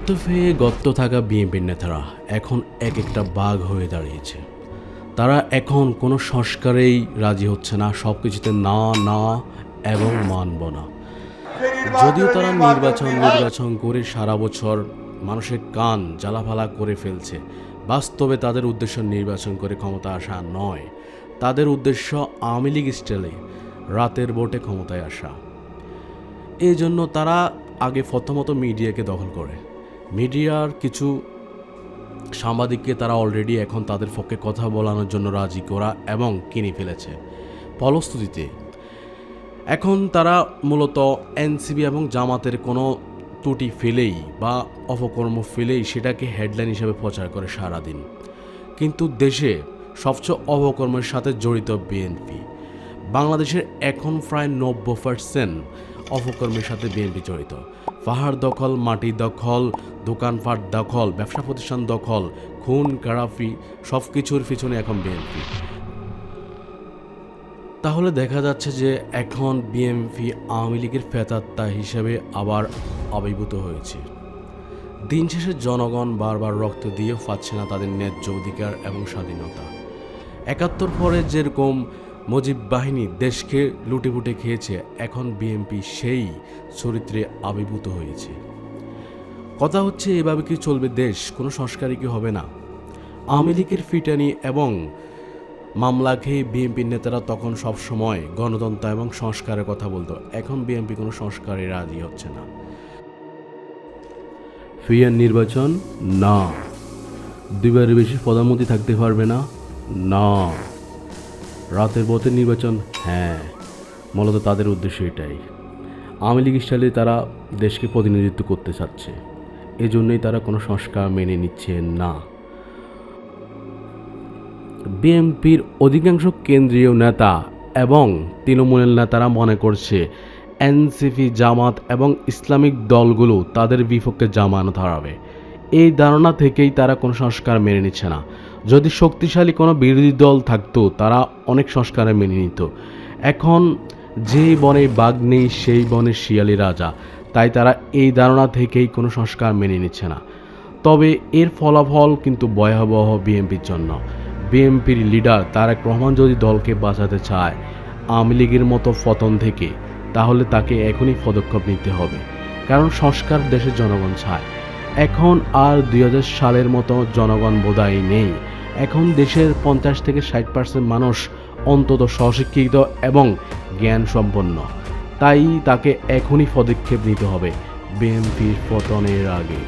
ইত্তেফাকে গত্ত থাকা বিএনপির নেতারা এখন এক একটা বাঘ হয়ে দাঁড়িয়েছে। তারা এখন কোনো সংস্কারেই রাজি হচ্ছে না, সব কিছুতে না না এবং মানব না। যদিও তারা নির্বাচন করে সারা বছর মানুষের কান জ্বালাফালা করে ফেলছে, বাস্তবে তাদের উদ্দেশ্য নির্বাচন করে ক্ষমতা আসা নয়। তাদের উদ্দেশ্য আওয়ামী লীগ স্টাইলে রাতের ভোটে ক্ষমতায় আসা। এই জন্য তারা আগে প্রথমত মিডিয়াকে দখল করে। মিডিয়ার কিছু সাংবাদিককে তারা অলরেডি এখন তাদের পক্ষে কথা বলানোর জন্য রাজি করা এবং কিনে ফেলেছে। ফলশ্রুতিতে এখন তারা মূলত এনসিপি এবং জামাতের কোনো ত্রুটি ফেলেই বা অপকর্ম ফেলেই সেটাকে হেডলাইন হিসেবে প্রচার করে সারাদিন। কিন্তু দেশে সবচেয়ে অপকর্মের সাথে জড়িত বিএনপি। বাংলাদেশের এখন প্রায় 90% অপকর্মের সাথে বিএনপি জড়িত। পাহাড় দখল, মাটি দখল, দোকানপাট দখল, ব্যবসা প্রতিষ্ঠান দখল, খুন খারাপি সব কিছুর পিছনে এখন বিএনপি। তাহলে দেখা যাচ্ছে যে এখন বিএনপি আওয়ামী লীগের প্রেতাত্মা হিসেবে আবার আবির্ভূত হয়েছে। দিন শেষে জনগণ বারবার রক্ত দিয়েও পাচ্ছে না তাদের ন্যায্য অধিকার এবং স্বাধীনতা। ৭১ পরে যেরকম মুজিব বাহিনী দেশকে লুটেপুটে খেয়েছে, এখন বিএনপি সেই চরিত্রে আবির্ভূত হয়েছে। কথা হচ্ছে, এভাবে কি চলবে দেশ? কোনো সংস্কারই কি হবে না? আওয়ামী লীগের ফিটানি এবং মামলা খেয়ে বিএনপির নেতারা তখন সবসময় গণতন্ত্র এবং সংস্কারের কথা বলতো। এখন বিএনপি কোনো সংস্কারে রাজি হচ্ছে না। ফেয়ার নির্বাচন না। দুইবারের বেশি প্রধানমন্ত্রী থাকতে পারবে না না। রাতের ভোটের নির্বাচন হ্যাঁ, মূলত তাদের উদ্দেশ্য এটাই। আওয়ামী লীগ স্টাইলে তারা দেশকে প্রতিনিধিত্ব করতে চাচ্ছে, এজন্যই তারা কোনো সংস্কার মেনে নিচ্ছে না। বিএনপির অধিকাংশ কেন্দ্রীয় নেতা এবং তৃণমূলের নেতারা মনে করছে এনসিপি, জামাত এবং ইসলামিক দলগুলো তাদের বিপক্ষে জামানত হারাবে। এই ধারণা থেকেই তারা কোনো সংস্কার মেনে নিচ্ছে না। যদি শক্তিশালী কোনো বিরোধী দল থাকতো তারা অনেক সংস্কারে মেনে নিত। এখন যেই বনে বাঘ নেই সেই বনে শিয়ালি রাজা, তাই তারা এই ধারণা থেকেই কোনো সংস্কার মেনে নিচ্ছে না। তবে এর ফলাফল কিন্তু ভয়াবহ বিএনপির জন্য। বিএনপির লিডার তারেক রহমান যদি দলকে বাঁচাতে চায় আওয়ামী লীগের মতো পতন থেকে, তাহলে তাকে এখনই পদক্ষেপ নিতে হবে। কারণ সংস্কার দেশের জনগণ চায়। এখন আর 2000 সালের মতো জনগণ বোধহয় নেই। এখন দেশের 50 থেকে 60% মানুষ অন্তত স্বশিক্ষিত এবং জ্ঞান সম্পন্ন। তাই তাকে এখনই পদক্ষেপ নিতে হবে বিএনপির পতনের আগে।